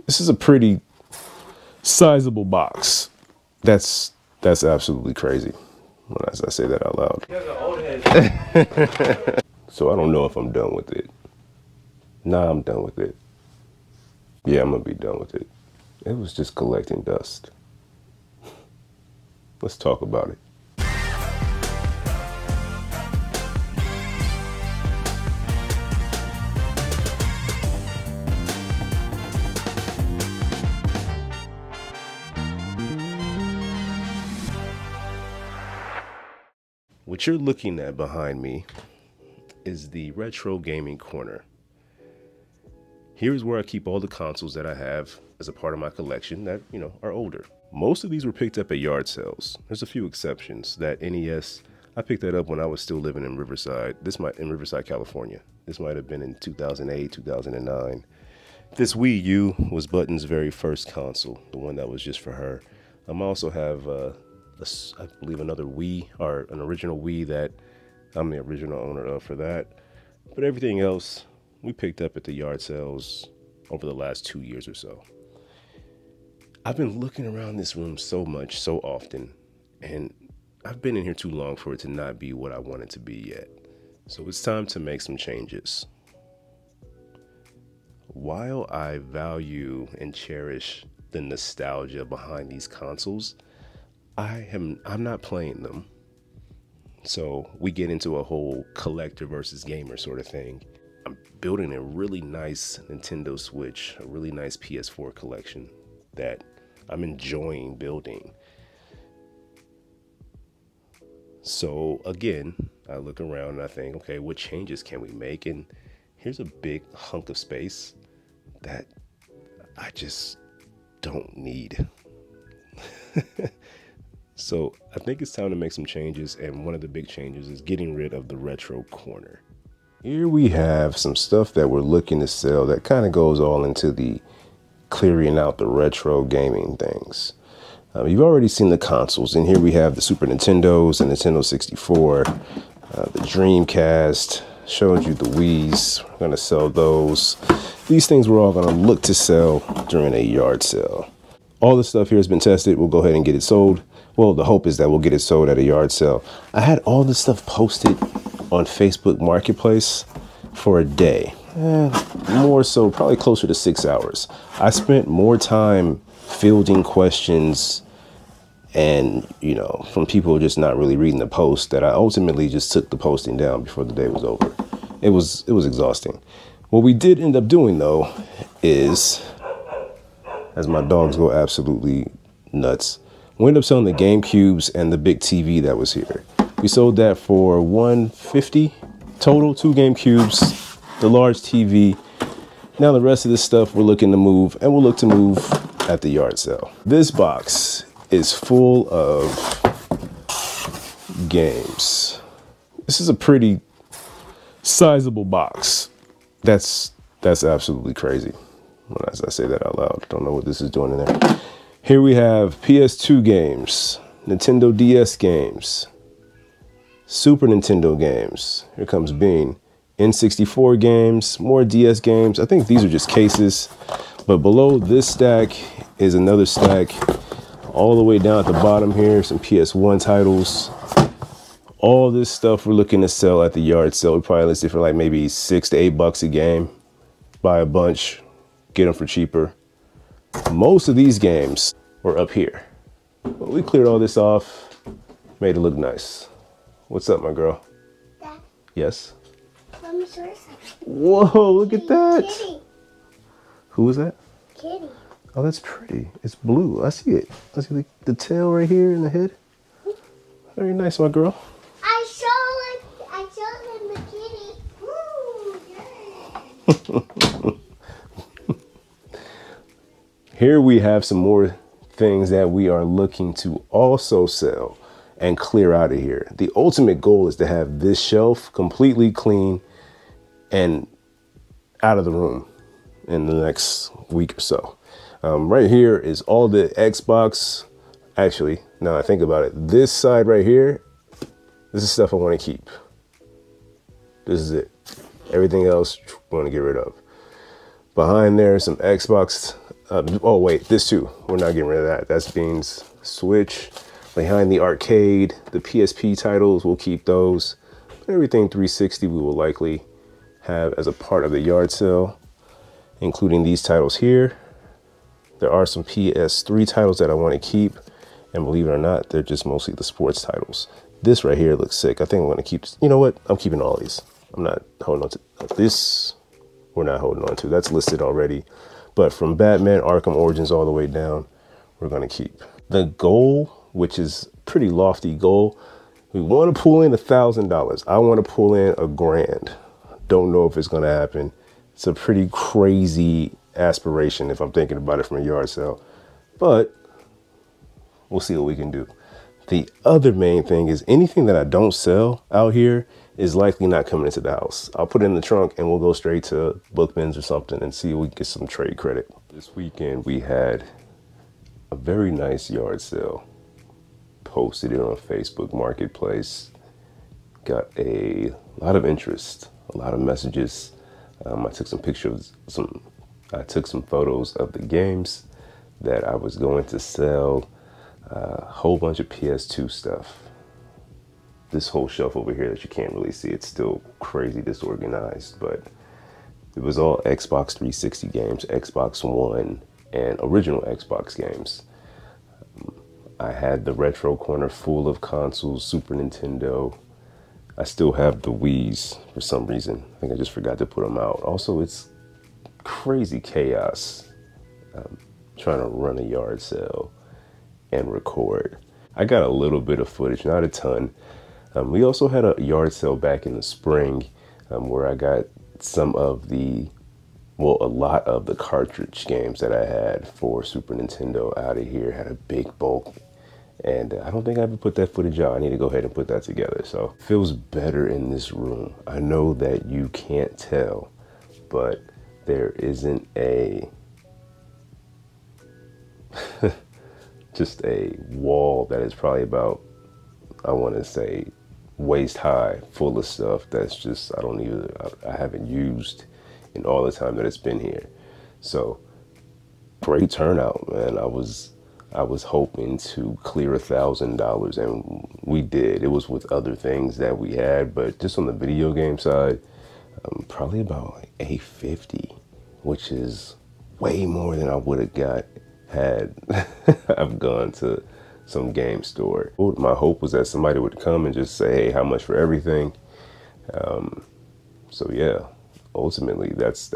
This is a pretty sizable box. That's absolutely crazy when I say that out loud. So I don't know if I'm done with it. Nah, I'm done with it. Yeah, I'm gonna be done with it. It was just collecting dust. Let's talk about it. What you're looking at behind me is the retro gaming corner. Here's where I keep all the consoles that I have as a part of my collection that, are older. Most of these were picked up at yard sales. There's a few exceptions. That NES, I picked that up when I was still living in Riverside. In Riverside, California. This might have been in 2008, 2009. This Wii U was Button's very first console, the one that was just for her. I also have I believe another Wii, or an original Wii that I'm the original owner of for that. But everything else we picked up at the yard sales over the last 2 years or so. I've been looking around this room so much, so often, and I've been in here too long for it to not be what I want it to be yet. So it's time to make some changes. While I value and cherish the nostalgia behind these consoles, I'm not playing them. So we get into a whole collector versus gamer sort of thing. I'm building a really nice Nintendo Switch, a really nice PS4 collection that I'm enjoying building. So again, I look around and I think, okay, what changes can we make? And here's a big hunk of space that I just don't need. So I think it's time to make some changes, and one of the big changes is getting rid of the retro corner. Here we have some stuff that we're looking to sell that kind of goes all into the clearing out the retro gaming things. You've already seen the consoles, and here we have the Super Nintendos, the Nintendo 64, the Dreamcast, showed you the Wiis. We're gonna sell those. These things we're all gonna look to sell during a yard sale. All the stuff here has been tested. We'll go ahead and get it sold. Well, the hope is that we'll get it sold at a yard sale. I had all this stuff posted on Facebook Marketplace for a day. More so, probably closer to 6 hours. I spent more time fielding questions and, from people just not really reading the post that I ultimately just took the posting down before the day was over. It was exhausting. What we did end up doing, though, is, as my dogs go absolutely nuts, we ended up selling the GameCubes and the big TV that was here. We sold that for $150 total, 2 GameCubes, the large TV. Now the rest of this stuff we're looking to move, and we'll look to move at the yard sale. This box is full of games. This is a pretty sizable box. That's absolutely crazy when I say that out loud. Don't know what this is doing in there. Here we have PS2 games, Nintendo DS games, Super Nintendo games. Here comes Bean. N64 games, more DS games. I think these are just cases. But below this stack is another stack. All the way down at the bottom here, some PS1 titles. All this stuff we're looking to sell at the yard sale. We probably list it for like maybe $6 to $8 a game. Buy a bunch, get them for cheaper. Most of these games were up here. But we cleared all this off, made it look nice. What's up, my girl? Dad. Yes? Let me show you something. Whoa, look at that. Kitty. Who is that? Kitty. Oh, that's pretty. It's blue. I see it. I see the tail right here in the head. Very nice, my girl. I showed him the kitty. Ooh, yay. Here we have some more things that we are looking to also sell and clear out of here. The ultimate goal is to have this shelf completely clean and out of the room in the next week or so. Right here is all the Xbox. Actually, now I think about it, this side right here, this is stuff I want to keep. This is it. Everything else I want to get rid of. Behind there, some Xbox Oh wait, this too. We're not getting rid of that. That's Bean's Switch. Behind the arcade, the PSP titles, we'll keep those. But everything 360 we will likely have as a part of the yard sale, including these titles here. There are some PS3 titles that I want to keep, and believe it or not, they're just mostly the sports titles. This right here looks sick. I think I'm going to keep, you know what? I'm keeping all these. I'm not holding on to this. We're not holding on to. That's listed already. But from Batman Arkham Origins all the way down, we're going to keep. The goal, which is pretty lofty goal, we want to pull in $1,000. I want to pull in $1,000. Don't know if it's going to happen. It's a pretty crazy aspiration if I'm thinking about it from a yard sale, but we'll see what we can do. The other main thing is anything that I don't sell out here is likely not coming into the house. I'll put it in the trunk and we'll go straight to book bins or something and see if we can get some trade credit. This weekend we had a very nice yard sale. Posted it on Facebook Marketplace. Got a lot of interest, a lot of messages. I took some pictures, I took some photos of the games that I was going to sell. A whole bunch of PS2 stuff. This whole shelf over here that you can't really see, it's still crazy disorganized, but it was all Xbox 360 games, Xbox One, and original Xbox games. I had the retro corner full of consoles, Super Nintendo. I still have the Wii's for some reason. I think I just forgot to put them out. Also, it's crazy chaos trying to run a yard sale and record. I got a little bit of footage, not a ton. We also had a yard sale back in the spring where I got some of the, well, a lot of the cartridge games that I had for Super Nintendo out of here. Had a big bulk, and I don't think I ever put that footage out. I need to go ahead and put that together. So it feels better in this room. I know that you can't tell, but there isn't a just a wall that is probably about, I want to say, waist high, full of stuff that's just, I haven't used in all the time that it's been here. So great turnout, man. I was hoping to clear $1,000, and we did. It was with other things that we had, but just on the video game side, probably about like $850, which is way more than I would have had I've gone to some game store. My hope was that somebody would come and just say, hey, how much for everything? So yeah, ultimately that's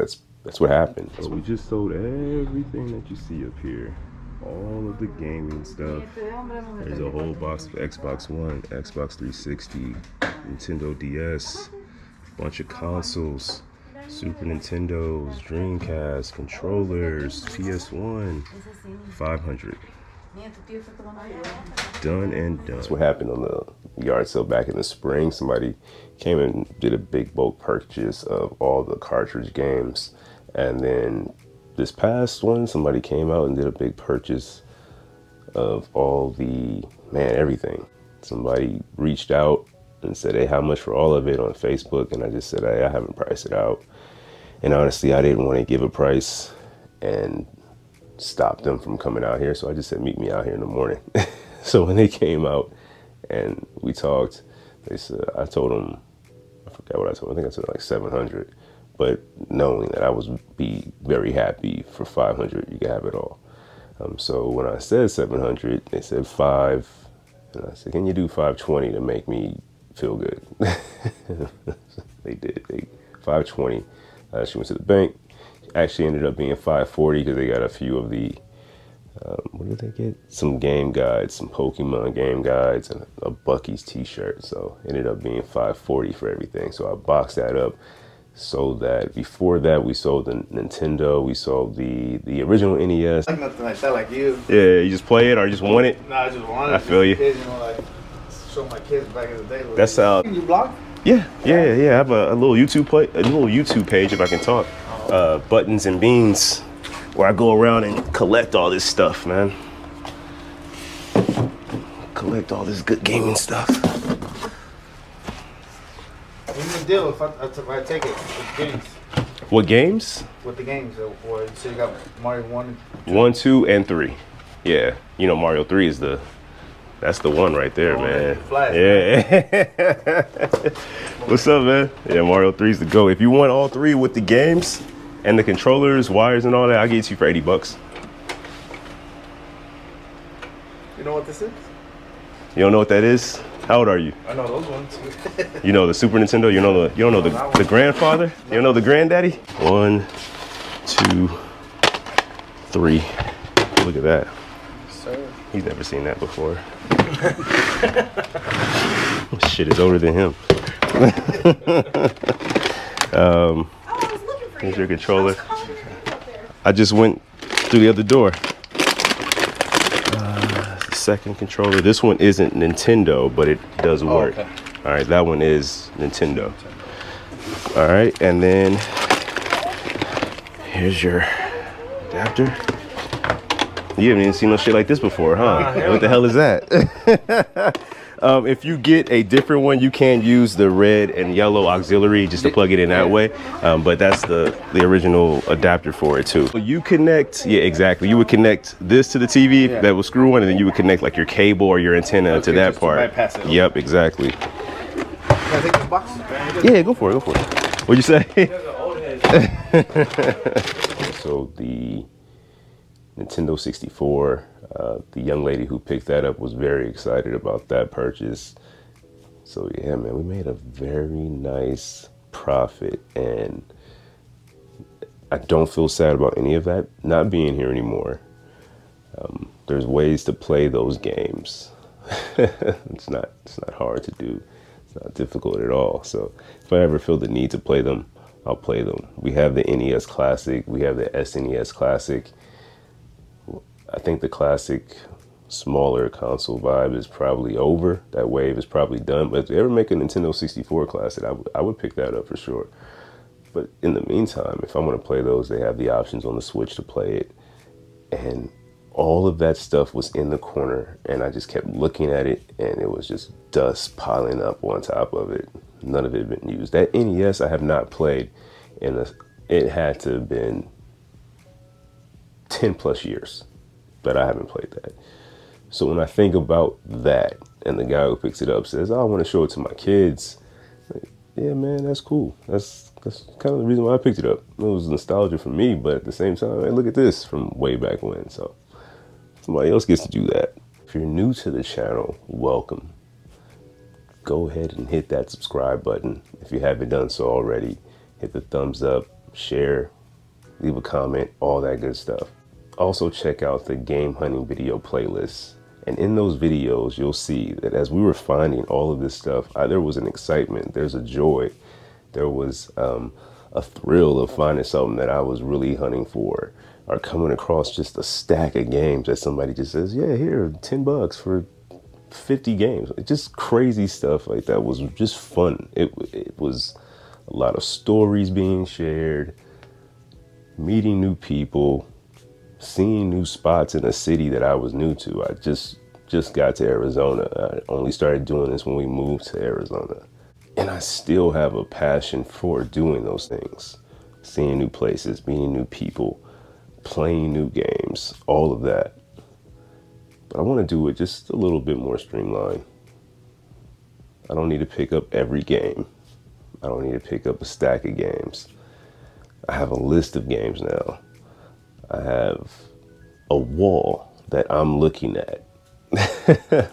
what happened. So we just sold everything that you see up here. All of the gaming stuff. There's a whole box of Xbox One, Xbox 360, Nintendo DS, a bunch of consoles, Super Nintendos, Dreamcast, controllers, PS1, 500. Done and done. That's what happened on the yard sale back in the spring. Somebody came and did a big bulk purchase of all the cartridge games, and then this past one, somebody came out and did a big purchase of all the, everything. Somebody reached out and said, hey, how much for all of it on Facebook? And I just said, hey, I haven't priced it out. And honestly, I didn't want to give a price and stop them from coming out here. So I just said, meet me out here in the morning. So when they came out and we talked, they said, I told them, I forgot what I told them. I think I said like 700. But knowing that I would be very happy for 500, you can have it all. So when I said 700, they said 5, and I said, can you do 520 to make me feel good? They did. 520. She went to the bank. Actually ended up being 540 because they got a few of the, what did they get? Some game guides, some Pokemon game guides, and a Bucky's t-shirt. So ended up being 540 for everything. So I boxed that up. So that before that we sold the Nintendo, we sold the original NES. Like nothing like that, like you. Yeah, you just play it or just want it? Nah, I just want it. I feel you. Kids, you know, like show my kids back in the day. That's how. You blog? Yeah. I have a little YouTube page if I can talk. Buttons and Beans, where I go around and collect all this stuff, man. Collect all this good gaming stuff. What's the deal if I take it with James? What games? With the games, or so you got Mario 1, 1, 2, and 3. Yeah, you know Mario 3 is that's the one right there, man. Flash, yeah. What's up, man? Yeah, Mario 3 is the go. If you want all 3 with the games and the controllers, wires, and all that, I'll get you for $80. You know what this is? You don't know what that is? How old are you? I know those ones. You know the Super Nintendo? You don't know the grandfather? You don't know the granddaddy? 1, 2, 3. Look at that. Sir. He's never seen that before. Shit is older than him. Here's your controller. I just went through the other door. Second controller. This one isn't Nintendo, but it does work. Okay. All right, that one is Nintendo. All right, and then here's your adapter. You haven't even seen no shit like this before, huh? What the hell is that? If you get a different one, you can use the red and yellow auxiliary just to plug it in that way. But that's the original adapter for it too. You connect, yeah, exactly. You would connect this to the TV that will screw on, and then you would connect like your cable or your antenna to that part. Bypass it. Yep, exactly. Can I take the boxes, man? Yeah, go for it, go for it. What'd you say? So the Nintendo 64, the young lady who picked that up was very excited about that purchase. So yeah, man, we made a very nice profit, and I don't feel sad about any of that not being here anymore. There's ways to play those games. It's not hard to do. It's not difficult at all. So if I ever feel the need to play them, I'll play them. We have the NES Classic. We have the SNES Classic. I think the classic smaller console vibe is probably over. That wave is probably done. But if they ever make a Nintendo 64 classic, I would pick that up for sure. But in the meantime, if I want to play those, they have the options on the Switch to play it. And all of that stuff was in the corner, and I just kept looking at it, and it was just dust piling up on top of it. None of it had been used. That NES I have not played it had to have been 10 plus years. But I haven't played that. So when I think about that, and the guy who picks it up says, oh, I want to show it to my kids. Like, yeah, man, that's cool. That's kind of the reason why I picked it up. It was nostalgia for me, but at the same time, hey, look at this from way back when. So somebody else gets to do that. If you're new to the channel, welcome. Go ahead and hit that subscribe button. If you haven't done so already, hit the thumbs up, share, leave a comment, all that good stuff. Also check out the game hunting video playlists, and in those videos you'll see that as we were finding all of this stuff, there was an excitement, there's a joy, there was a thrill of finding something that I was really hunting for, or coming across just a stack of games that somebody just says, yeah, here, $10 for 50 games. Just crazy stuff like that was just fun. It was a lot of stories being shared, meeting new people, seeing new spots in a city that I was new to. I just got to Arizona. I only started doing this when we moved to Arizona. And I still have a passion for doing those things. Seeing new places, meeting new people, playing new games, all of that. But I want to do it just a little bit more streamlined. I don't need to pick up every game. I don't need to pick up a stack of games. I have a list of games now. I have a wall that I'm looking at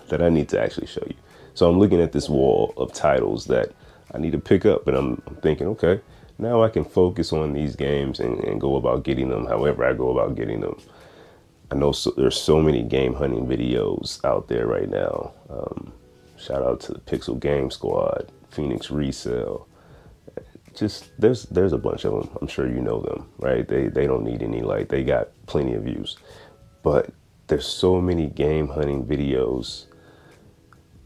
that I need to actually show you. So I'm looking at this wall of titles that I need to pick up, and I'm thinking, okay, now I can focus on these games and go about getting them however I go about getting them. I know there's so many game hunting videos out there right now. Shout out to the Pixel Game Squad, Phoenix Resale. Just there's a bunch of them. I'm sure you know them, right? They don't need any light. They got plenty of views. But there's so many game hunting videos,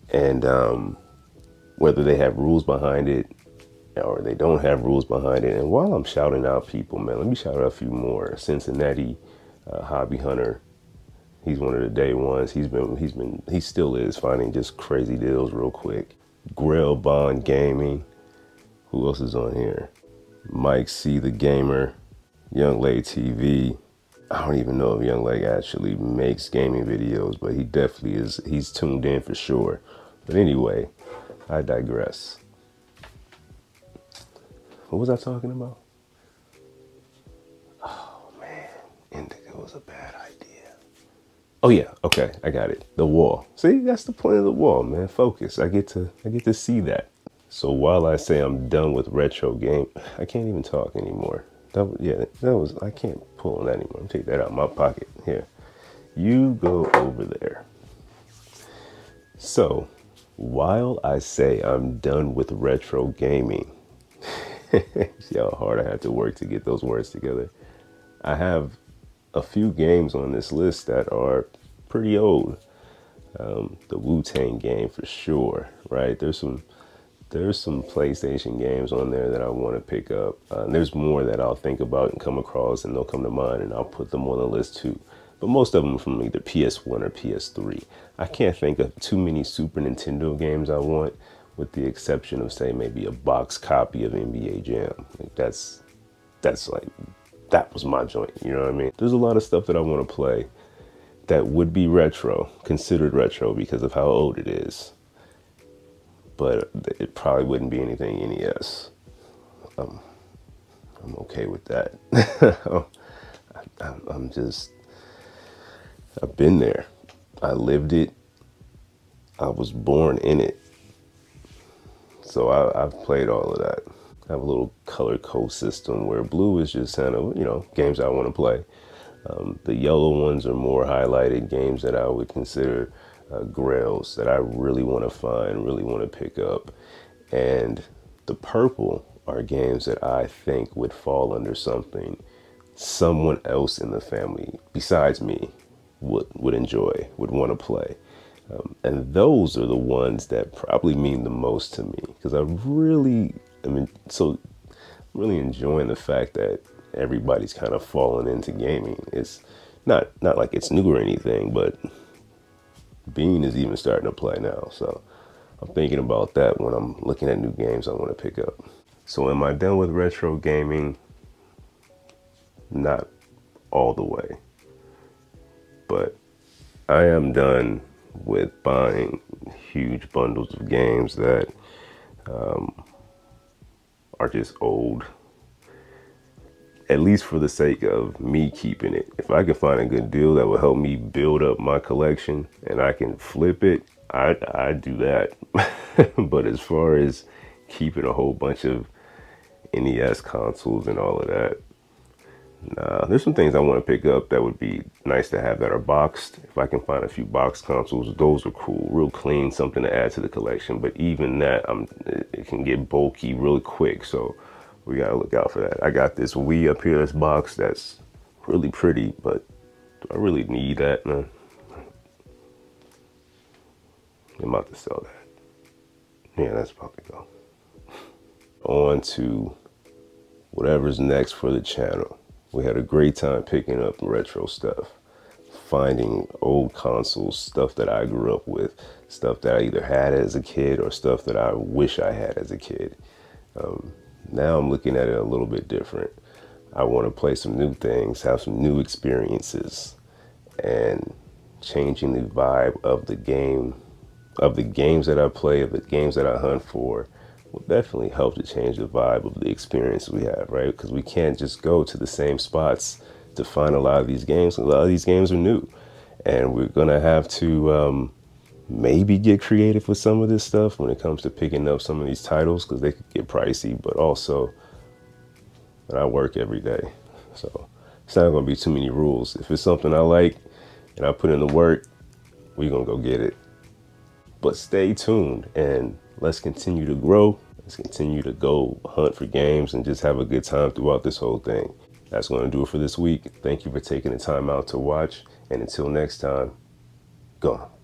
and whether they have rules behind it or they don't have rules behind it. And while I'm shouting out people, man, let me shout out a few more. Cincinnati Hobby Hunter. He's one of the day ones. He still is finding just crazy deals real quick. Grail Bond Gaming. Who else is on here? Mike C the Gamer, Young Lay TV. I don't even know if Young Lay actually makes gaming videos, but he definitely is. He's tuned in for sure. But anyway, I digress. What was I talking about? Oh man, indigo is a bad idea. Oh yeah, okay, I got it. The wall. See, that's the point of the wall, man. Focus. I get to see that. So while I say I'm done with retro game, I can't even talk anymore. I can't pull on that anymore. I'm take that out of my pocket. Here, you go over there. So while I say I'm done with retro gaming, see how hard I had to work to get those words together. I have a few games on this list that are pretty old. The Wu-Tang game for sure, right? There's some PlayStation games on there that I want to pick up. There's more that I'll think about and come across, and they'll come to mind, and I'll put them on the list too. But most of them are from either PS1 or PS3. I can't think of too many Super Nintendo games I want, with the exception of, say, maybe a box copy of NBA Jam. Like that was my joint, you know what I mean? There's a lot of stuff that I want to play that would be retro, considered retro because of how old it is. But it probably wouldn't be anything NES. I'm okay with that. I've been there. I lived it. I was born in it. So I've played all of that. I have a little color code system where blue is just kind of, games I want to play. The yellow ones are more highlighted games that I would consider grails that I really want to find, really want to pick up. And the purple are games that I think would fall under something someone else in the family besides me would enjoy, would want to play. And those are the ones that probably mean the most to me, because I'm really enjoying the fact that everybody's kind of falling into gaming. It's not like it's new or anything, but Bean is even starting to play now. So I'm thinking about that when I'm looking at new games I want to pick up. So am I done with retro gaming? Not all the way, but I am done with buying huge bundles of games that are just old, at least for the sake of me keeping it. If I can find a good deal that will help me build up my collection and I can flip it, I do that. But as far as keeping a whole bunch of NES consoles and all of that, nah, there's some things I want to pick up that would be nice to have that are boxed. If I can find a few boxed consoles, those are cool, real clean, something to add to the collection. But even that, it can get bulky really quick, so we gotta look out for that. I got this Wii up here, this box that's really pretty, but do I really need that, man? I'm about to sell that. Yeah, that's about to go. On to whatever's next for the channel. We had a great time picking up retro stuff, finding old consoles, stuff that I grew up with, stuff that I either had as a kid or stuff that I wish I had as a kid. Now I'm looking at it a little bit different. I want to play some new things, have some new experiences, and changing the vibe of the game, of the games that I play, of the games that I hunt for, will definitely help to change the vibe of the experience we have, right? Because we can't just go to the same spots to find a lot of these games. A lot of these games are new, and we're gonna have to maybe get creative with some of this stuff when it comes to picking up some of these titles, because they could get pricey. But also, I work every day, so it's not gonna be too many rules. If it's something I like and I put in the work, we're gonna go get it. But stay tuned and let's continue to grow. Let's continue to go hunt for games and just have a good time throughout this whole thing. That's going to do it for this week. Thank you for taking the time out to watch. And until next time, go on.